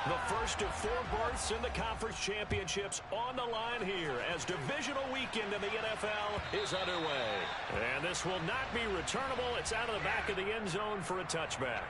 The first of 4 berths in the conference championships on the line here as divisional weekend in the NFL is underway. And this will not be returnable. It's out of the back of the end zone for a touchback.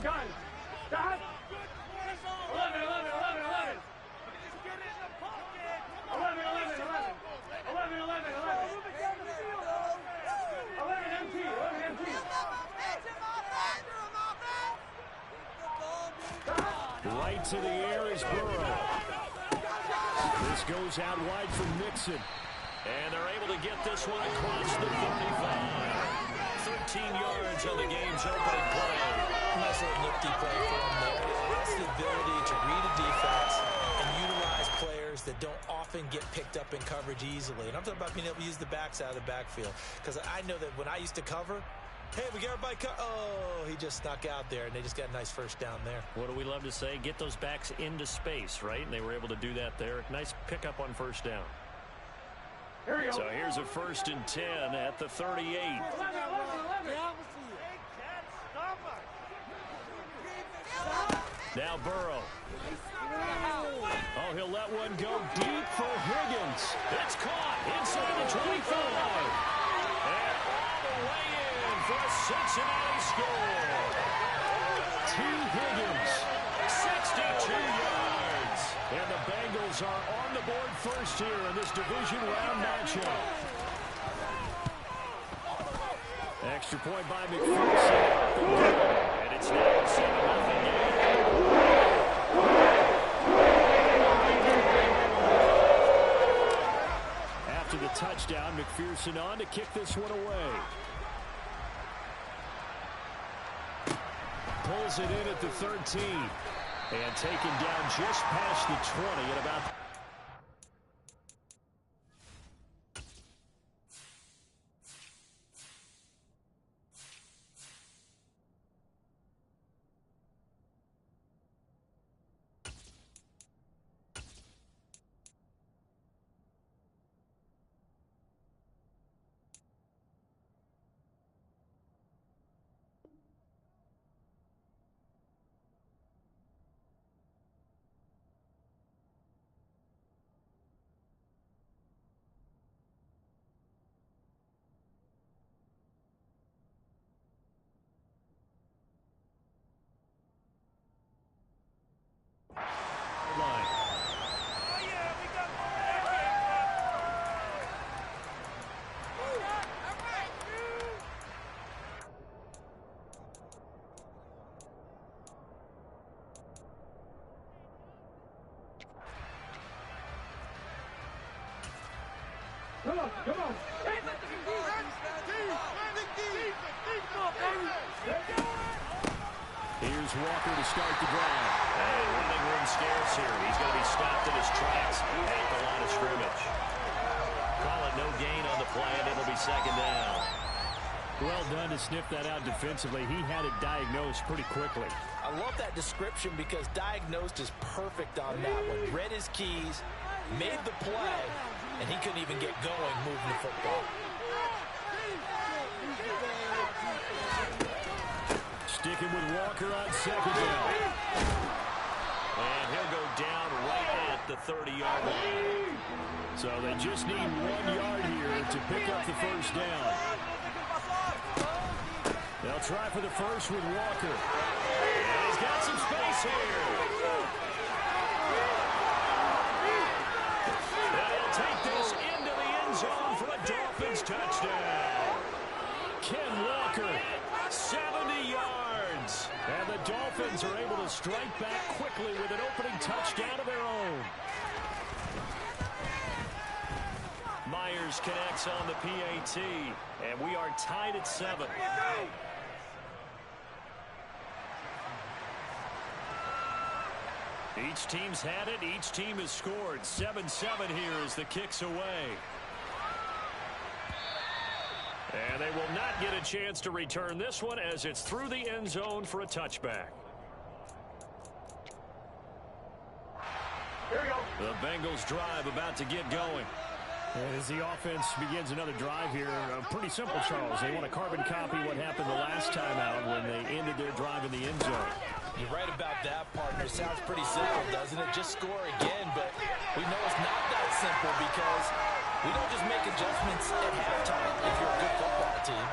Gun. Stop. 11. 11 MT. Right to the air is Burrow. This goes out wide for Mixon. And they're able to get this one across the 35. 13 yards on the game's opening play. Nice little nifty play for him there. He has the ability to read a defense and utilize players that don't often get picked up in coverage easily. And I'm talking about being able to use the backs out of the backfield. Because I know that when I used to cover, hey, we got everybody oh, he just snuck out there, and they just got a nice first down there. What do we love to say? Get those backs into space, right? And they were able to do that there. Nice pickup on first down. Here we go. So here's a 1st and 10 at the 38. 11. Now Burrow. Oh, he'll let one go deep for Higgins. It's caught inside the 25. And all the way in for a Cincinnati score. T. Higgins, 62 yards. And the Bengals are on the board first here in this division round matchup. Extra point by McPherson. And it's now 7-0. After the touchdown, McPherson on to kick this one away. Pulls it in at the 13. And taken down just past the 20 at about... Come on. Here's Walker to start the drive. And running room scarce here. He's going to be stopped in his tracks at the line of scrimmage. Call it no gain on the play, and it'll be 2nd down. Well done to sniff that out defensively. He had it diagnosed pretty quickly. I love that description because diagnosed is perfect on that one. Read his keys, made the play, and he couldn't even get going moving the football. Sticking with Walker on 2nd down. And he'll go down right at the 30-yard line. So they just need 1 yard here to pick up the first down. They'll try for the first with Walker. And he's got some space here. And he'll take this into the end zone for a Dolphins touchdown. Ken Walker, 70 yards. And the Dolphins are able to strike back quickly with an opening touchdown of their own. Myers connects on the PAT, and we are tied at 7. Each team's had it. Each team has scored. 7-7 here as the kick's away. And they will not get a chance to return this one as it's through the end zone for a touchback. Here we go. The Bengals drive about to get going. As the offense begins another drive here, pretty simple, Charles. They want to carbon copy what happened the last time out when they ended their drive in the end zone. You're right about that, partner. Sounds pretty simple, doesn't it? Just score again, but we know it's not that simple because we don't just make adjustments at halftime if you're a good football team.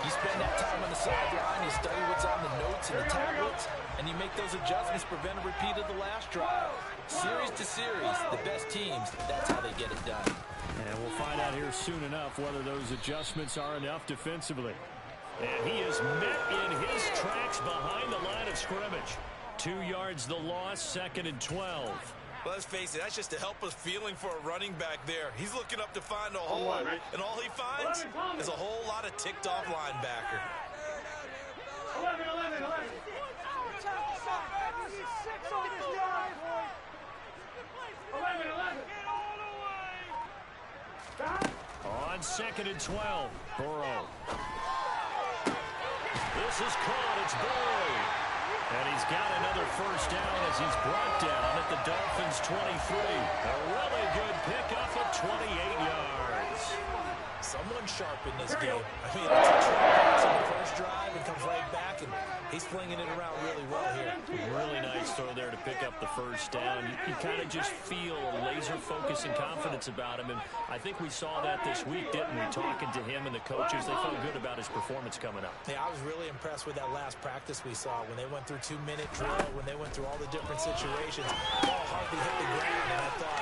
You spend that time on the sideline, you study what's on the notes and the tablets, and you make those adjustments, prevent a repeat of the last drive. Series to series, the best teams, that's how they get it done. And we'll find out here soon enough whether those adjustments are enough defensively. And he is met in his tracks behind the line of scrimmage. 2 yards the loss, 2nd and 12. Well, let's face it, that's just a helpless feeling for a running back there. He's looking up to find a hole, and all he finds is a whole lot of ticked-off linebacker. 11, 11, 11. On 2nd and 12, Burrow. This is caught. It's Boyd. And he's got another first down as he's brought down at the Dolphins' 23. A really good pickup of 28 yards. Someone sharp in this game. I mean, it's a trap pass on the first drive and comes right back, and he's flinging it around really well here. Really nice throw there to pick up the first down. You kind of just feel a laser focus and confidence about him, and I think we saw that this week, didn't we? Talking to him and the coaches, they felt good about his performance coming up. Yeah, I was really impressed with that last practice we saw when they went through 2-minute drill, when they went through all the different situations. Ball hardly hit the ground, and I thought,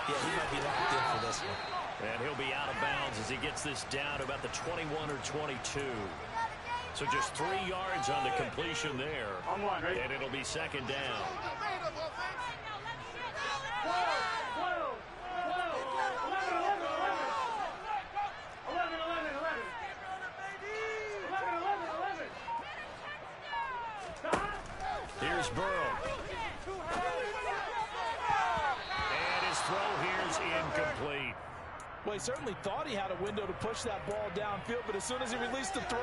yeah, he might be locked in for this one. And he'll be out of bounds as he gets this down to about the 21 or 22. So just 3 yards on the completion there. And it'll be 2nd down. 11. Here's Burrow. And his throw here's incomplete. Well, he certainly thought he had a window to push that ball downfield, but as soon as he released the throw,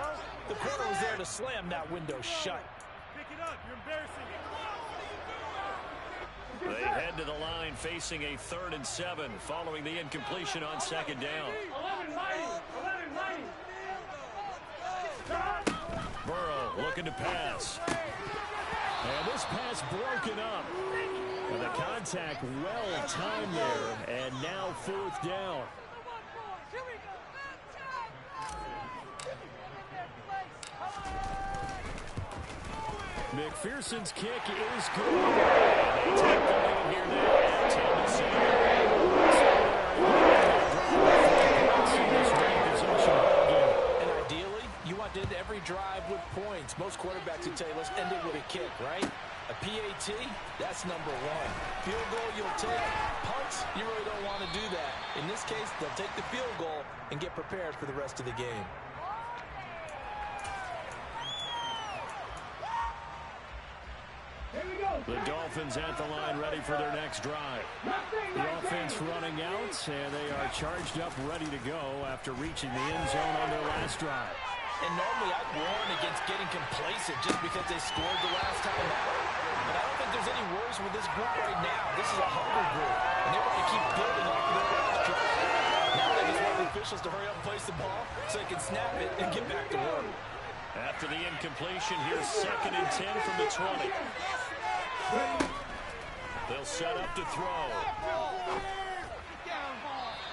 the corner was there to slam that window shut. Pick it up. You're embarrassing it. They head to the line facing a 3rd and 7 following the incompletion on 2nd down. 11. Burrow looking to pass. And this pass broken up. And the contact well timed there. And now 4th down. McPherson's kick is good. And they take the lead here now at Tennessee. And ideally, you want to end every drive with points. Most quarterbacks would tell you, let's end it with a kick, right? A PAT, that's number 1. Field goal, you'll take. Punts, you really don't want to do that. In this case, they'll take the field goal and get prepared for the rest of the game. The Dolphins at the line ready for their next drive. The offense running out, and they are charged up, ready to go after reaching the end zone on their last drive. And normally I'd warn against getting complacent just because they scored the last time out. But I don't think there's any worries with this group right now. This is a hungry group, and they want to keep building off of their last drive. Now they just want the officials to hurry up and place the ball so they can snap it and get back to work. After the incompletion, here's 2nd and 10 from the 20. They'll set up to throw.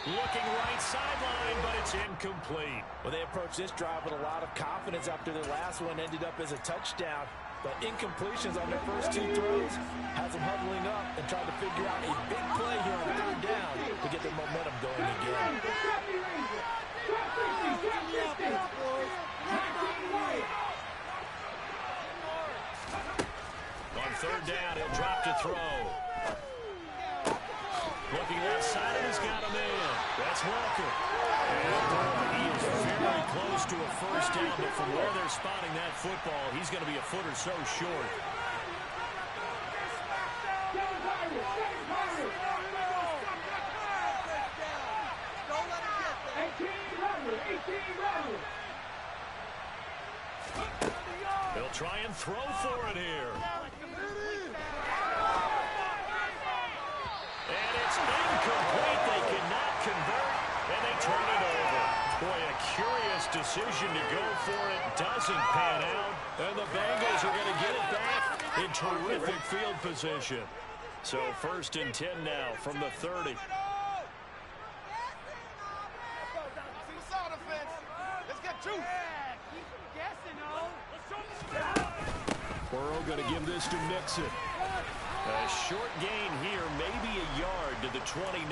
Looking right sideline, but it's incomplete. Well, they approached this drive with a lot of confidence after their last one ended up as a touchdown. But incompletions on their first 2 throws has them huddling up and trying to figure out a big play here on 3rd down to get their momentum going again. On 3rd down, he'll drop to throw. Looking left side, and he's got a man. That's Walker. And he is very close to a first down, but from where they're spotting that football, he's going to be a foot or so short. try and throw for it here. And it's incomplete. They cannot convert, and they turn it over. Boy, a curious decision to go for it. Doesn't pan out, and the Bengals are going to get it back in terrific field position. So 1st and 10 now from the 30. Burrow going to give this to Mixon. A short gain here, maybe a yard to the 29.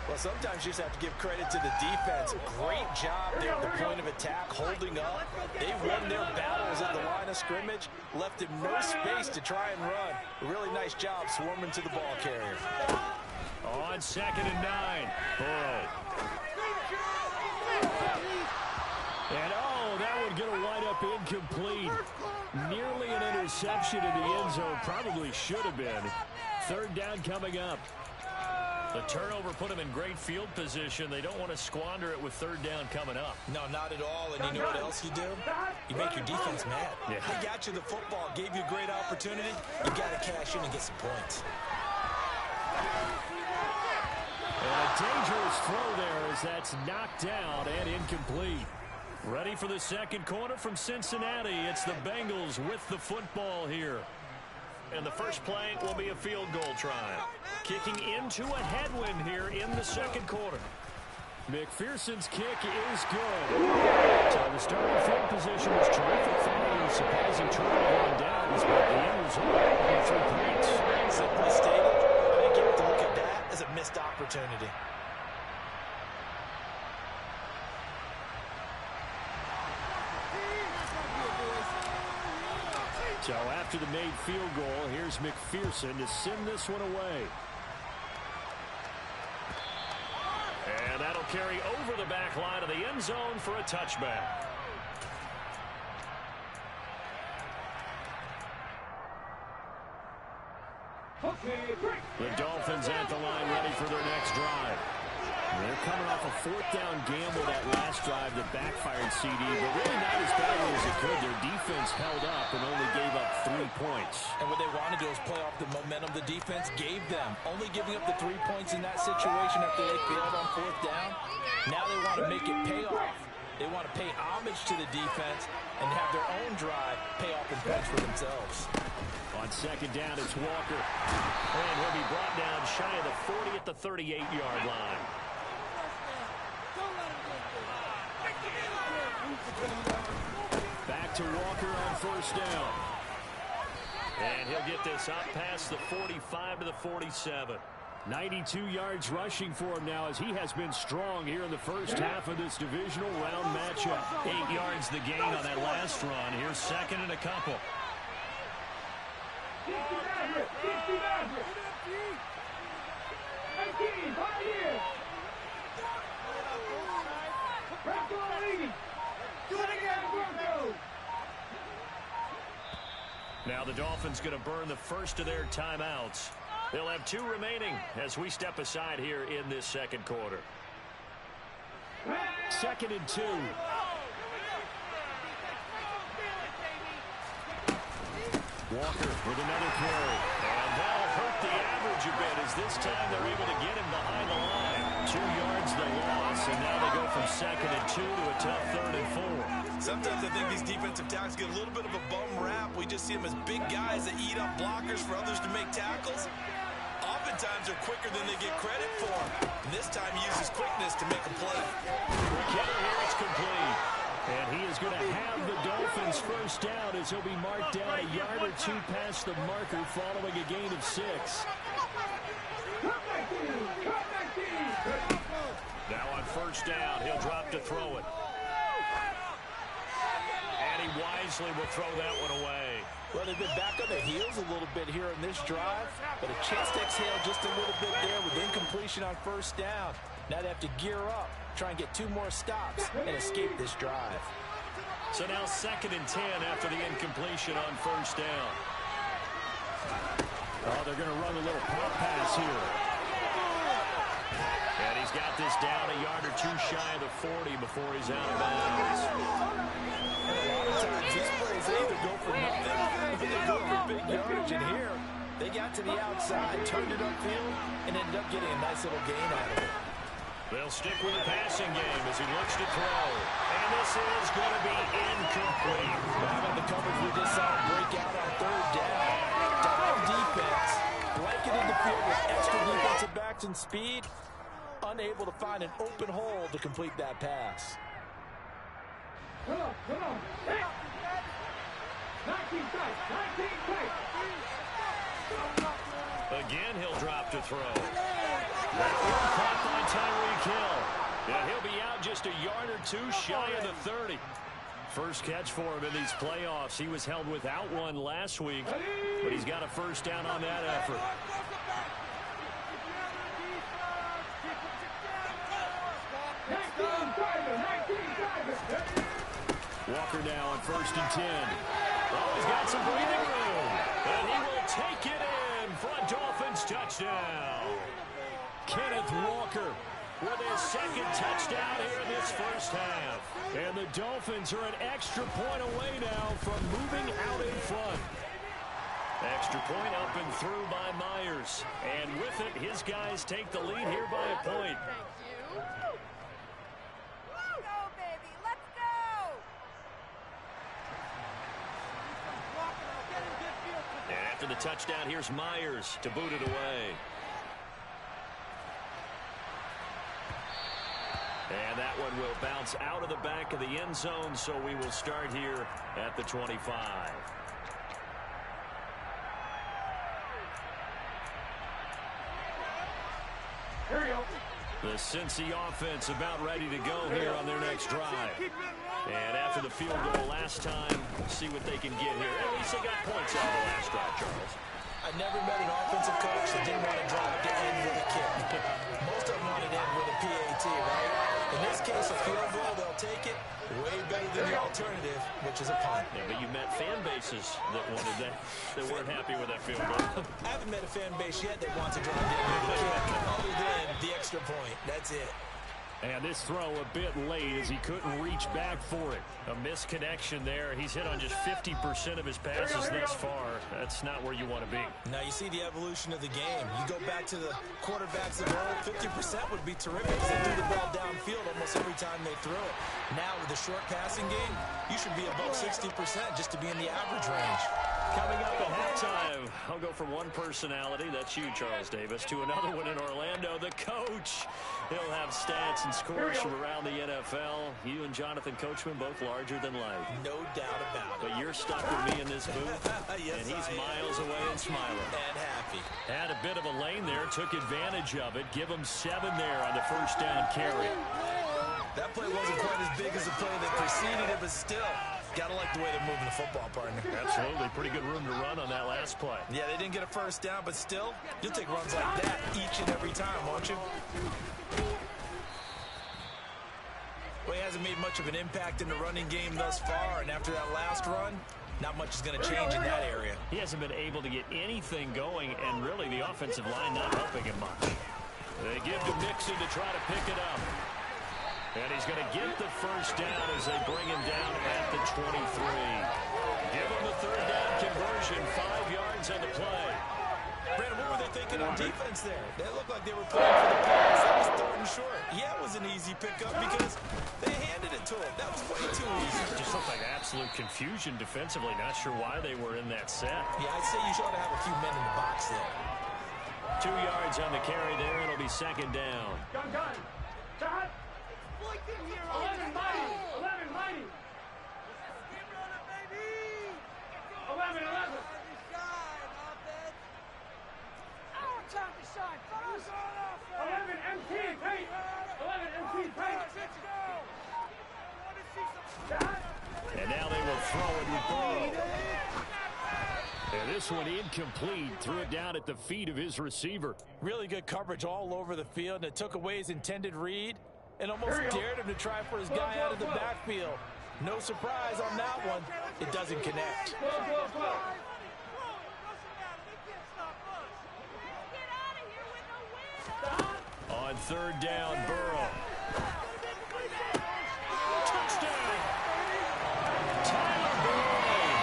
Well, sometimes you just have to give credit to the defense. Great job there at the point of attack, holding up. They won their battles at the line of scrimmage, left him no space to try and run. A really nice job swarming to the ball carrier. On 2nd and 9, Burrow. And that one going to wind up incomplete. Nearly an interception in the end zone. Probably should have been. 3rd down coming up. The turnover put them in great field position. They don't want to squander it with 3rd down coming up. No, not at all. And you know what else you do? You make your defense mad. Yeah. They got you the football, gave you a great opportunity. You got to cash in and get some points. And a dangerous throw there as that's knocked down and incomplete. Ready for the 2nd quarter from Cincinnati. It's the Bengals with the football here. And the first play will be a field goal try. Kicking into a headwind here in the 2nd quarter. McPherson's kick is good. So the starting field position was terrific following a surprising turnover on downs, but the end result are 3 points. Simply stated, I think you have to look at that as a missed opportunity. So after the made field goal, here's McPherson to send this one away. And that'll carry over the back line of the end zone for a touchback. The Dolphins at the line ready for their next drive. They're coming off a 4th down gamble that last drive that backfired CD, but really not as badly as it could. Their defense held up and only gave up 3 points. And what they wanted to do is play off the momentum the defense gave them. Only giving up the 3 points in that situation after they failed on 4th down. Now they want to make it pay off. They want to pay homage to the defense and have their own drive pay off in points for themselves. On 2nd down, it's Walker. And he'll be brought down shy of the 40 at the 38-yard line. Back to Walker on 1st down. And he'll get this up past the 45 to the 47. 92 yards rushing for him now as he has been strong here in the first half of this divisional round matchup. 8 yards the gain on that last run. Here's 2nd and a couple. Now the Dolphins going to burn the first of their timeouts. They'll have 2 remaining as we step aside here in this 2nd quarter. 2nd and 2. Walker with another carry. And that'll hurt the average a bit as this time they're able to get him behind the line. 2 yards the loss, and now they go from 2nd and 2 to a tough 3rd and 4. Sometimes I think these defensive tackles get a little bit of a bum rap. We just see them as big guys that eat up blockers for others to make tackles. Oftentimes they're quicker than they get credit for. And this time he uses quickness to make a play. McKinnon here, it's complete. And he is going to have the Dolphins first down as he'll be marked down a yard or 2 past the marker following a gain of 6. Now on 1st down, he'll drop to throw it. And he wisely will throw that one away. Well, they've been back on their heels a little bit here in this drive, but a chance to exhale just a little bit there with incompletion on 1st down. Now they have to gear up, try and get 2 more stops, and escape this drive. So now 2nd and 10 after the incompletion on 1st down. Oh, they're going to run a little pop pass here. And he's got brought this down a yard or two shy of the 40 before he's out of bounds. And a lot of times these plays, they either go for nothing or they go for big yardage. And here, they got to the outside, turned it upfield, and ended up getting a nice little gain out of it. They'll stick with the passing game as he looks to throw. And this is going to be incomplete. Having the coverage we just saw break out on third down. Dive defense, blanketed the field with extra defensive backs and speed. Unable to find an open hole to complete that pass. Come on. 19 tight. Again, he'll drop to throw. That one caught by Tyreek Hill. And he'll be out just a yard or two shy of the 30. First catch for him in these playoffs. He was held without one last week, but he's got a first down on that effort. Walker now on 1st and 10. Oh, he's got some breathing room. And he will take it in for a Dolphins touchdown. Kenneth Walker with his second touchdown here in this first half. And the Dolphins are an extra point away now from moving out in front. Extra point up and through by Myers. And with it, his guys take the lead here by a point. After the touchdown, here's Myers to boot it away. And that one will bounce out of the back of the end zone, so we will start here at the 25. Here we go. The Cincy offense about ready to go here on their next drive. And after the field goal last time, see what they can get here. At least they got points out of the last drive, Charles. I never met an offensive coach that didn't want to drive to end with a kick. Most of them wanted to end with a PAT, right? In this case, a field goal, they'll take it. Way better than the alternative, which is a punt. Yeah, but you met fan bases that wanted that, that weren't happy with that field goal. I haven't met a fan base yet that wants to drive to end with a kick, other than the extra point. That's it. And this throw a bit late as he couldn't reach back for it. A misconnection there. He's hit on just 50% of his passes thus far. That's not where you want to be. Now you see the evolution of the game. You go back to the quarterbacks of old, 50% would be terrific because they threw the ball downfield almost every time they throw it. Now with the short passing game, you should be above 60% just to be in the average range. Coming up at halftime, I'll go from one personality, that's you, Charles Davis, to another one in Orlando, the coach. He'll have stats and scores from around the NFL. You and Jonathan Coachman both larger than life. No doubt about it. But you're stuck with me in this booth, Yes, and he's I am. miles away and smiling. And happy. Had a bit of a lane there, took advantage of it. Give him 7 there on the first down carry. That play wasn't quite as big as the play that preceded it, but still, gotta like the way they're moving the football, partner. Absolutely, pretty good room to run on that last play. Yeah, they didn't get a first down, but still, you'll take runs like that each and every time, won't you? Well, he hasn't made much of an impact in the running game thus far, and after that last run, not much is going to change in that area. He hasn't been able to get anything going, and really the offensive line not helping him much. They give to Mixon to try to pick it up. And he's going to get the first down as they bring him down at the 23. Give him the third down conversion, 5 yards on the play. Brandon, what were they thinking on defense there? They looked like they were playing for the pass. That was 3rd and short. Yeah, it was an easy pickup because they handed it to him. That was way too easy. Just looked like absolute confusion defensively. Not sure why they were in that set. Yeah, I'd say you should have a few men in the box there. 2 yards on the carry there. It'll be 2nd down. Gun. Shot. 11 mighty. 11. Time to shine, fellas. 11 MT paint. 11 MT paint. And now they will throw it with Burrow. And this one incomplete. Threw it down at the feet of his receiver. Really good coverage all over the field, and it took away his intended read and almost dared him to try for his guy out of the backfield. No surprise on that one. It doesn't connect. On on third down, Burrow. Touchdown! Tyler Boyd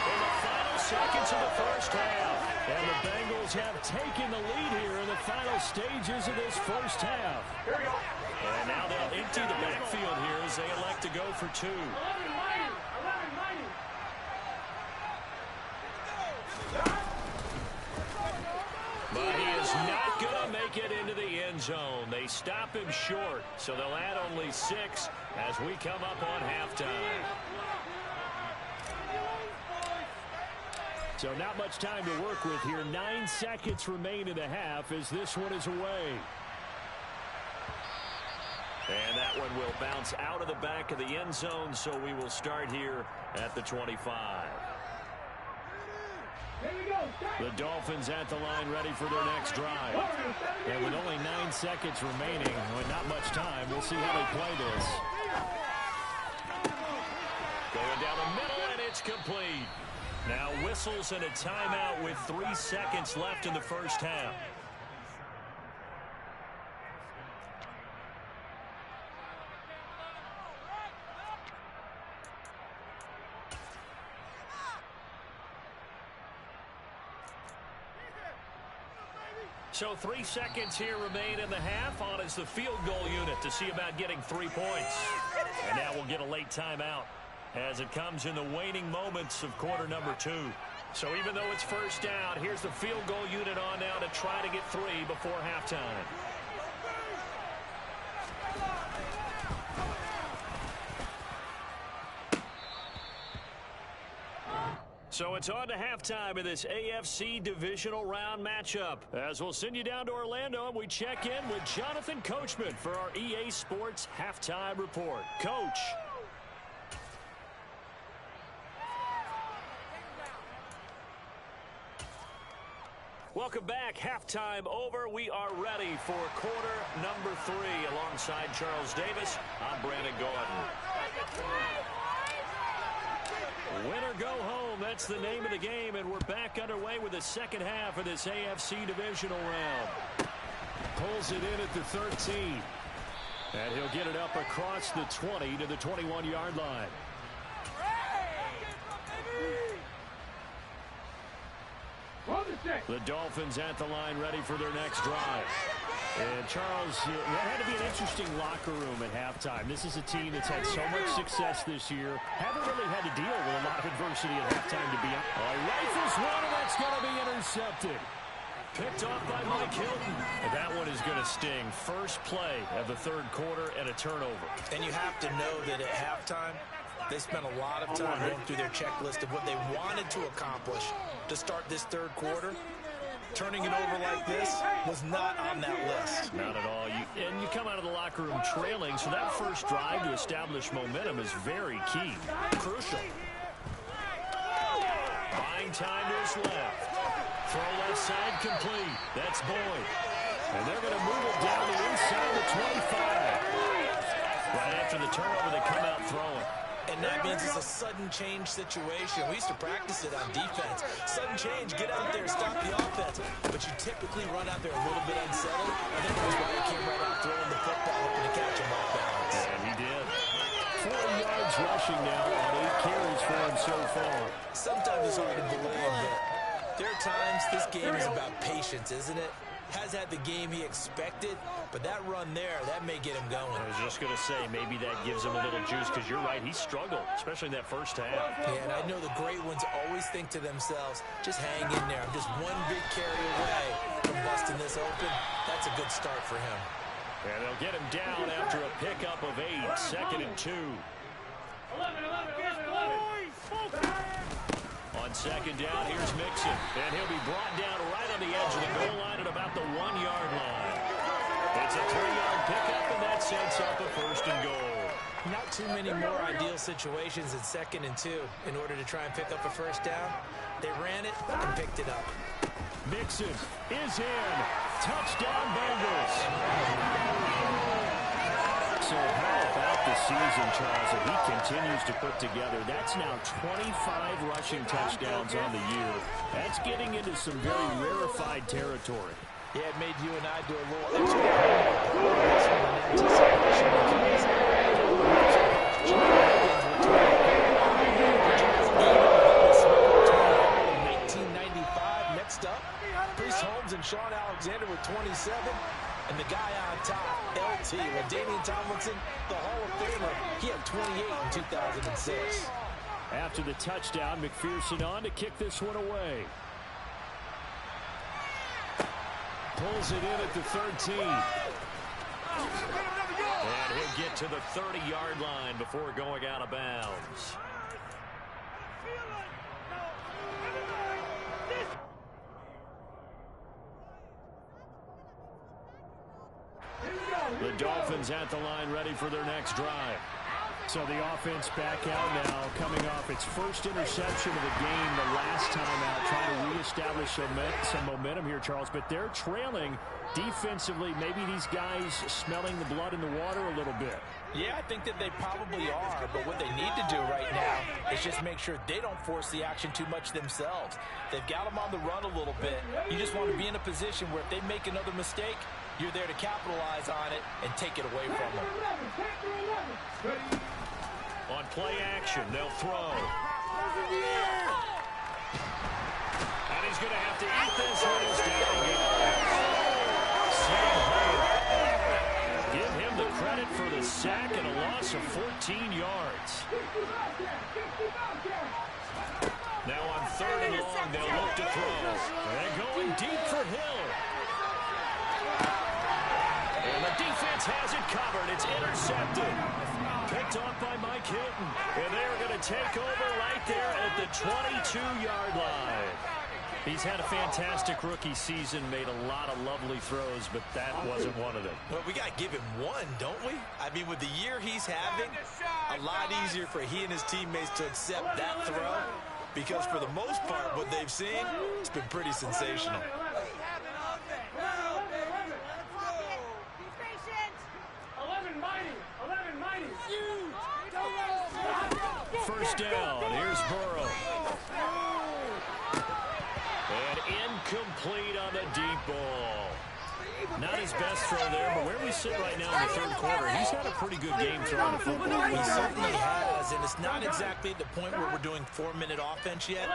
in the final seconds of the first half. And the Bengals have taken the lead here in the final stages of this first half. And now they'll empty the backfield here as they elect to go for two. But he is not going to make it into the end zone. They stop him short, so they'll add only 6 as we come up on halftime. So not much time to work with here. 9 seconds remain in the half as this one is away. And that one will bounce out of the back of the end zone, so we will start here at the 25. The Dolphins at the line ready for their next drive. And with only 9 seconds remaining, with not much time, we'll see how they play this. Going down the middle, and it's complete. Now whistles and a timeout with 3 seconds left in the first half. So 3 seconds here remain in the half. On is the field goal unit to see about getting 3 points. And now we'll get a late timeout as it comes in the waning moments of quarter number 2. So even though it's first down, here's the field goal unit on now to try to get 3 before halftime. So it's on to halftime of this AFC divisional round matchup. As we'll send you down to Orlando and we check in with Jonathan Coachman for our EA Sports Halftime Report. Coach. Welcome back. Halftime over. We are ready for quarter number 3 alongside Charles Davis. I'm Brandon Gordon. Win or go home, that's the name of the game, and we're back underway with the second half of this AFC divisional round. Pulls it in at the 13. And he'll get it up across the 20 to the 21-yard line. The Dolphins at the line ready for their next drive. And Charles, that had to be an interesting locker room at halftime. This is a team that's had so much success this year. Haven't really had to deal with a lot of adversity at halftime, to be honest. Rifles one, and that's going to be intercepted. Picked off by Mike Hilton. And that one is going to sting. First play of the third quarter and a turnover. And you have to know that at halftime, they spent a lot of time going through their checklist of what they wanted to accomplish to start this third quarter. Turning it over like this was not on that list. Not at all. And you come out of the locker room trailing, so that first drive to establish momentum is very key. Crucial. Buying time to his left. Throw left side complete. That's Boyd. And they're going to move it down the inside the 25. Right after the turnover, they come out throwing. And that means it's a sudden change situation. We used to practice it on defense. Sudden change, get out there, stop the offense. But you typically run out there a little bit unsettled. I think that's why he came right out throwing the football, hoping to catch him off balance. And he did. 4 yards rushing now on 8 carries for him so far. Sometimes it's hard to believe, but there are times this game is about patience, isn't it? Has had the game he expected, but that run there, that may get him going. I was just going to say, maybe that gives him a little juice, because you're right, he struggled, especially in that first half. Yeah, and I know the great ones always think to themselves, just hang in there. I'm just one big carry away from busting this open. That's a good start for him. And they'll get him down after a pickup of 8, 2nd and 2. 11. On second down, here's Mixon. And he'll be brought down right on the edge of the goal line at about the 1-yard line. It's a 3-yard pickup, and that sets up a 1st and goal. Not too many more ideal situations in 2nd and 2 in order to try and pick up a first down. They ran it and picked it up. Mixon is in. Touchdown, Bengals. So how about the season, Charles, that he continues to put together? That's now 25 rushing touchdowns on the year. That's getting into some very rarefied territory. Yeah, it made you and I do a little extra. And the guy on top, LT, LaDainian Tomlinson, the Hall of Famer, he had 28 in 2006. After the touchdown, McPherson on to kick this one away. Pulls it in at the 13. And he'll get to the 30-yard line before going out of bounds. The Dolphins at the line ready for their next drive. So the offense back out now, coming off its first interception of the game the last time out, trying to reestablish some momentum here, Charles. But they're trailing defensively. Maybe these guys smelling the blood in the water a little bit. Yeah, I think that they probably are. But what they need to do right now is just make sure they don't force the action too much themselves. They've got them on the run a little bit. You just want to be in a position where if they make another mistake, you're there to capitalize on it and take it away from them. On play action, they'll throw. And he's going to have to eat this one. He's down he goes. Give him the credit for the sack and a loss of 14 yards. Now on 3rd and long, they'll look to throw. They're going deep for Hill. And the defense has it covered. It's intercepted. Picked off by Mike Hilton. And they're going to take over right there at the 22-yard line. He's had a fantastic rookie season, made a lot of lovely throws, but that wasn't one of them. Well, we got to give him one, don't we? I mean, with the year he's having, a lot easier for he and his teammates to accept that throw, because for the most part, what they've seen, it's been pretty sensational. First down, here's Burrow. And incomplete on the deep ball. Not his best throw there, but where we sit right now in the 3rd quarter, he's had a pretty good game throwing the football. He certainly has, and it's not exactly at the point where we're doing 4-minute offense yet,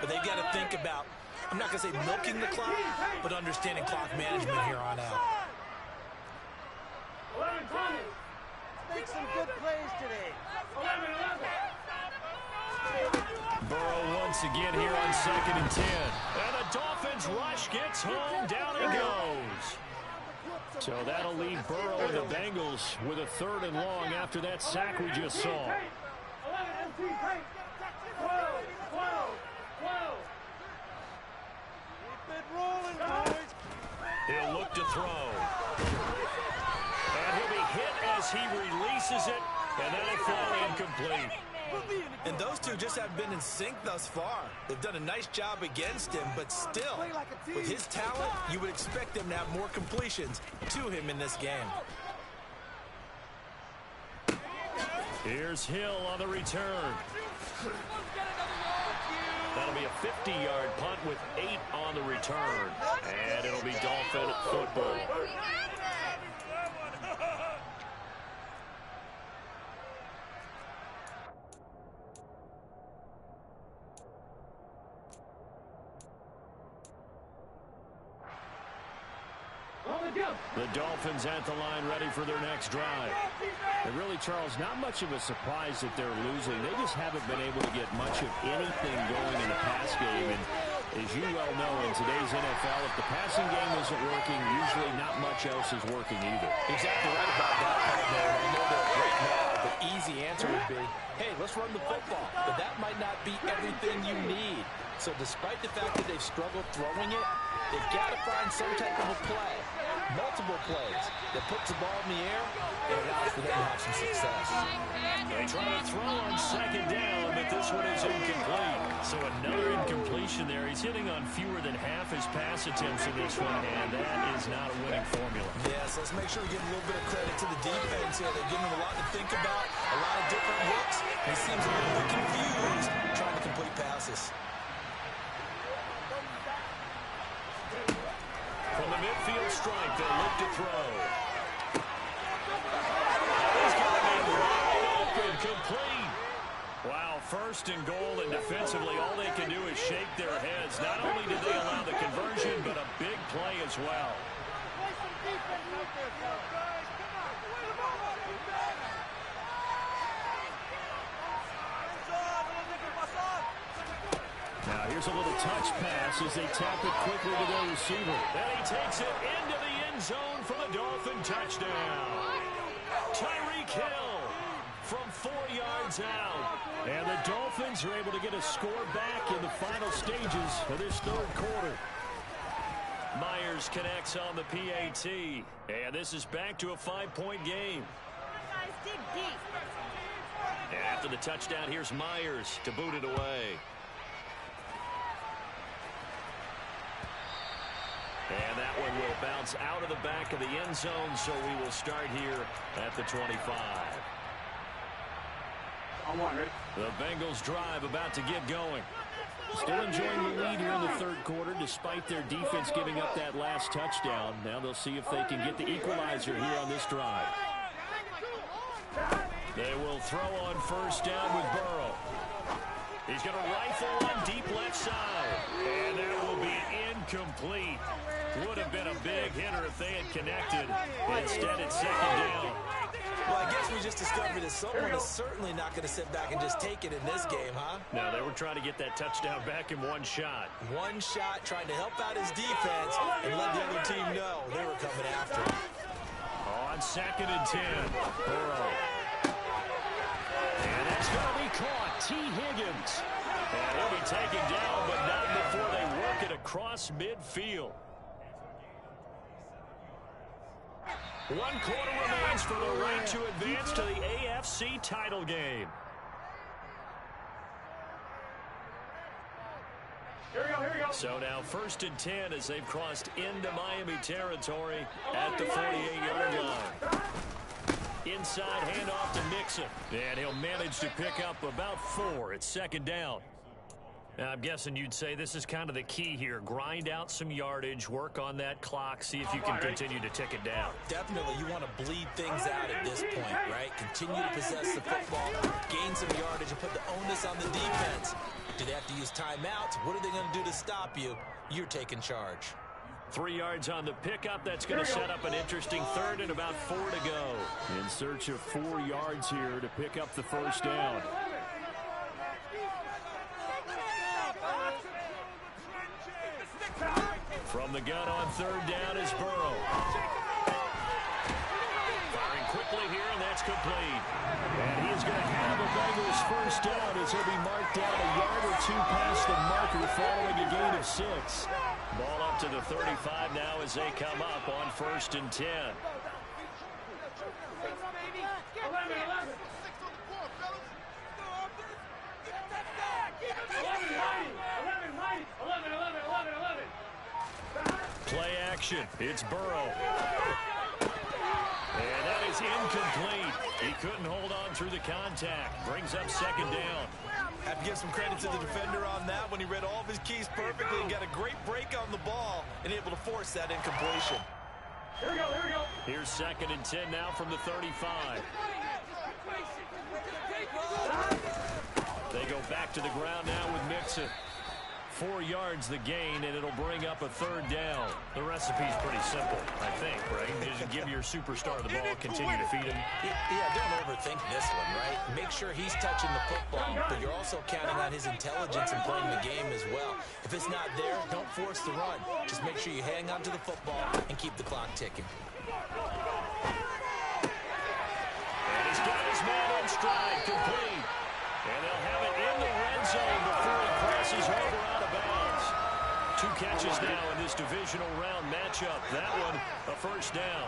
but they've got to think about, I'm not going to say milking the clock, but understanding clock management here on out. Make some good plays today. Burrow once again here on 2nd and 10. And the Dolphins rush gets home, down it goes. So that'll leave Burrow and the Bengals with a 3rd and long after that sack we just saw. He'll look to throw. And he'll be hit as he releases it, and that'll fall incomplete. And those two just haven't been in sync thus far. They've done a nice job against him, but still, with his talent, you would expect them to have more completions to him in this game. Here's Hill on the return. That'll be a 50-yard punt with 8 on the return. And it'll be Dolphin football. The Dolphins at the line ready for their next drive. And really, Charles, not much of a surprise that they're losing. They just haven't been able to get much of anything going in the pass game. And as you well know, in today's NFL, if the passing game isn't working, usually not much else is working either. Exactly right about that, partner. I know that right now the easy answer would be, hey, let's run the football. But that might not be everything you need. So despite the fact that they've struggled throwing it, they've got to find some type of a play, multiple plays, that puts the ball in the air and allows for them to have some success. They try to throw on 2nd down, but this one is incomplete. So another incompletion there. He's hitting on fewer than half his pass attempts in this one, and that is not a winning formula. Yes, let's make sure we give a little bit of credit to the defense here. They're giving him a lot to think about, a lot of different looks. He seems a little bit confused trying to complete passes. From the midfield stripe, they'll look to throw. He's got him wide open, complete. Wow, 1st and goal, and defensively, all they can do is shake their heads. Not only did they allow the conversion, but a big play as well. Here's a little touch pass as they tap it quickly to their receiver. And he takes it into the end zone for the Dolphin touchdown. Tyreek Hill from 4 yards out. And the Dolphins are able to get a score back in the final stages of this third quarter. Myers connects on the PAT. And this is back to a 5-point game. Guys, dig deep. After the touchdown, here's Myers to boot it away. And that one will bounce out of the back of the end zone, so we will start here at the 25. The Bengals drive about to get going. Still enjoying the lead here in the third quarter despite their defense giving up that last touchdown. Now they'll see if they can get the equalizer here on this drive. They will throw on first down with Burrow. He's going to rifle on deep left side. And that will be incomplete. Would have been a big hitter if they had connected. Instead, it's second down. Well, I guess we just discovered that someone is certainly not going to sit back and just take it in this game, huh? No, they were trying to get that touchdown back in one shot. One shot, trying to help out his defense and let the other team know they were coming after him. On 2nd and 10, Burrow. And that's going to be caught. T. Higgins. And he'll be taken down, but not before they work it across midfield. 1 quarter remains for the right to advance to the AFC title game. Here we go. So now 1st and 10 as they've crossed into Miami territory at the 48-yard line. Inside handoff to Mixon. And he'll manage to pick up about 4 at 2nd down. Now, I'm guessing you'd say this is kind of the key here. Grind out some yardage, work on that clock, see if you can continue to tick it down. Definitely, you want to bleed things out at this point, right? Continue to possess the football, gain some yardage, and put the onus on the defense. Do they have to use timeouts? What are they going to do to stop you? You're taking charge. 3 yards on the pickup. That's going to set up an interesting third and about 4 to go. In search of 4 yards here to pick up the first down. From the gun on 3rd down is Burrow. Firing quickly here, and that's complete. And he is going to have the Bengals first down as he'll be marked down a yard or 2 past the marker following a gain of 6. Ball up to the 35 now as they come up on 1st and 10. 11. Play action. It's Burrow. And that is incomplete. He couldn't hold on through the contact. Brings up 2nd down. Have to give some credit to the defender on that when he read all of his keys perfectly and got a great break on the ball and able to force that incompletion. Here we go. Here's 2nd and 10 now from the 35. They go back to the ground now with Mixon. 4 yards the gain, and it'll bring up a 3rd down. The recipe's pretty simple, I think, right? Just give your superstar the ball, continue to feed him. Yeah, don't overthink this one, right? Make sure he's touching the football, but you're also counting on his intelligence in playing the game as well. If it's not there, don't force the run. Just make sure you hang on to the football and keep the clock ticking. And he's got his man on stride, complete. And they'll have it in the red zone before he crosses over out of bounds. 2 catches now in this divisional round matchup. That one, a first down.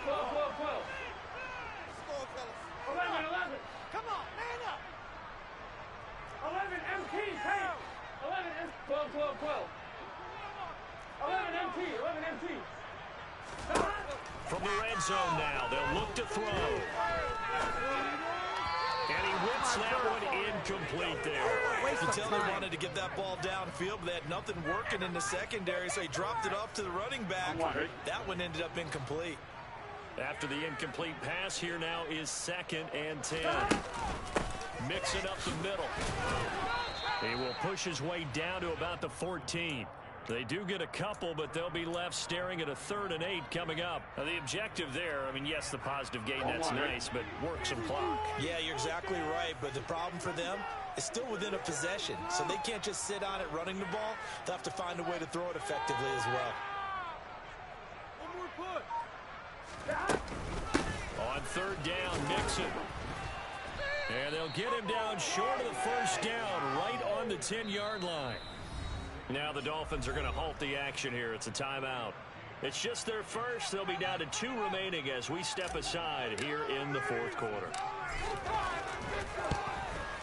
12. 11. Come on, man up. 11 MT, hey. 11 M. 12. 11 MT. From the red zone now, they'll look to throw. And he whips that one incomplete there. You can tell they wanted to get that ball downfield, but they had nothing working in the secondary, so he dropped it off to the running back. That one ended up incomplete. After the incomplete pass, here now is 2nd and 10. Mixing up the middle. He will push his way down to about the 14. They do get a couple, but they'll be left staring at a 3rd and 8 coming up. Now, the objective there, I mean, yes, the positive gain, that's nice, but work some clock. Yeah, you're exactly right, but the problem for them is still within a possession, so they can't just sit on it running the ball. They'll have to find a way to throw it effectively as well. On 3rd down, Mixon. And they'll get him down short of the 1st down, right on the 10-yard line. Now the Dolphins are going to halt the action here. It's a timeout. It's just their first. They'll be down to 2 remaining as we step aside here in the 4th quarter.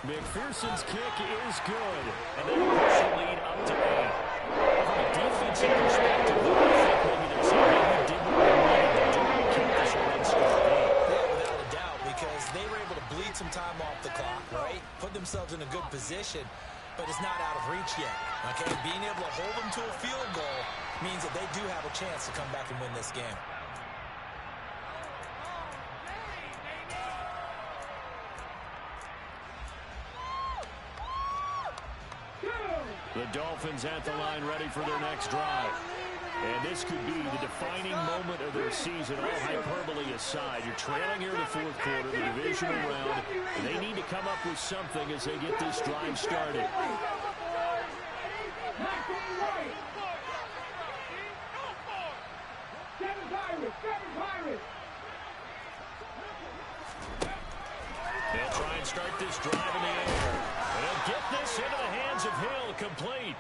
McPherson's kick is good. And they'll push the lead up to 8. From a defensive perspective, though, I think maybe there's something you didn't really need to do to keep this one unscored. Yeah, without a doubt, because they were able to bleed some time off the clock, right? Put themselves in a good position, but it's not out of reach yet. Okay, being able to hold them to a field goal means that they do have a chance to come back and win this game. The Dolphins at the line ready for their next drive. And this could be the defining moment of their season, all hyperbole aside. You're trailing here in the 4th quarter, the divisional round. They need to come up with something as they get this drive started. They'll try and start this drive in the air. And they'll get this into the hands of Hill, complete.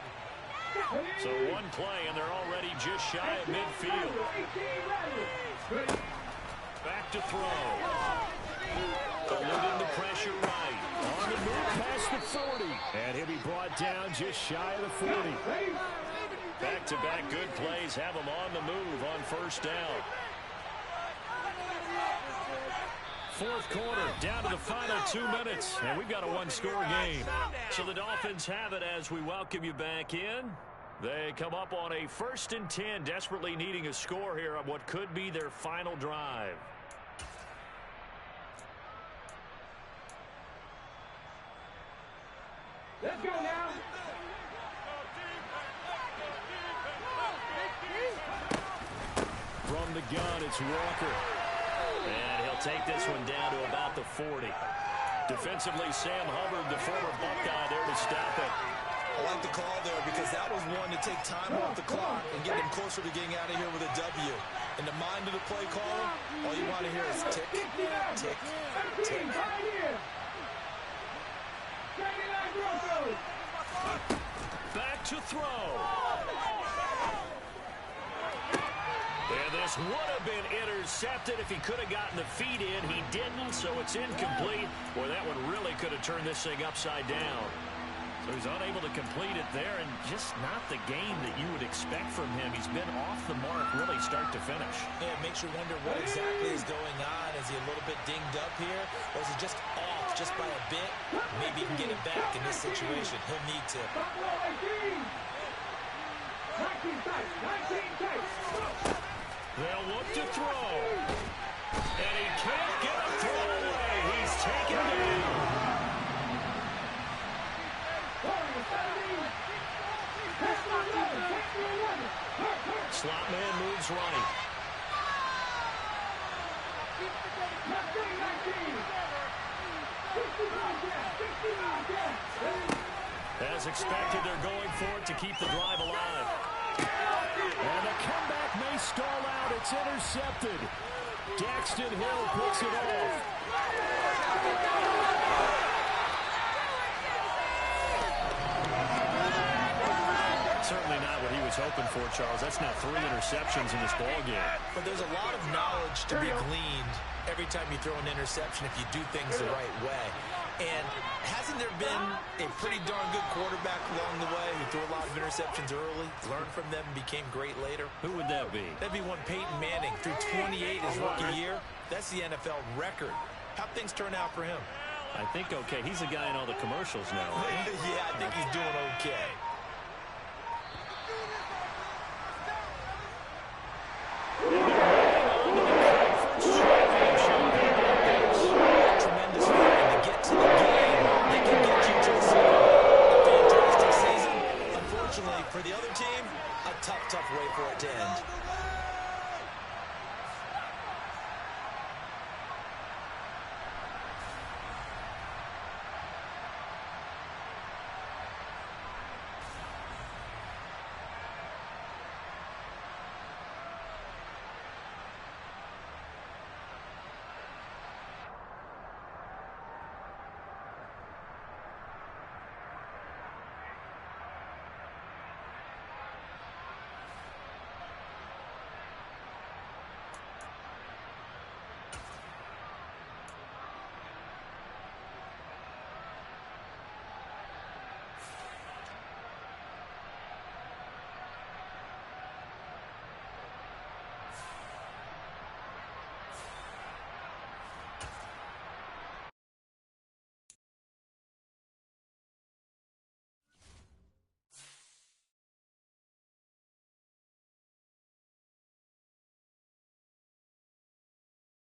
So one play, and they're already just shy of midfield. Back to throw. Eluding the pressure right. On the move past the 40. And he'll be brought down just shy of the 40. Back-to-back good plays have him on the move on 1st down. 4th quarter, down to the final 2 minutes, and we've got a 1-score game. So the Dolphins have it as we welcome you back in. They come up on a 1st and 10, desperately needing a score here on what could be their final drive. Let's go now. From the gun, it's Walker. And he'll take this one down to about the 40. Defensively, Sam Hubbard, the former Buckeye, there to stop it. I like the call there because that was one to take time off the clock and get them closer to getting out of here with a W. In the mind of the play caller, all you want to hear is tick, tick, tick. Back to throw. And this would have been intercepted if he could have gotten the feet in. He didn't, so it's incomplete. Boy, that one really could have turned this thing upside down. So he's unable to complete it there, and just not the game that you would expect from him. He's been off the mark really start to finish. Yeah, it makes you wonder what exactly is going on. Is he a little bit dinged up here, or is he just off just by a bit? Maybe he can get it back in this situation. He'll need to. They'll look to throw. And he can't get a throw away. He's taken down. Slot man moves right. As expected, they're going for it to keep the drive alive. And the comeback may stall out. It's intercepted. Daxton Hill picks it off. Certainly not what he was hoping for, Charles. That's now 3 interceptions in this ballgame. But there's a lot of knowledge to be gleaned every time you throw an interception if you do things the right way. And hasn't there been a pretty darn good quarterback along the way who threw a lot of interceptions early, learned from them, and became great later? Who would that be? That'd be one Peyton Manning. Threw 28 his rookie year. That's the NFL record. How'd things turn out for him? I think okay. He's a guy in all the commercials now. Yeah, I think he's doing okay.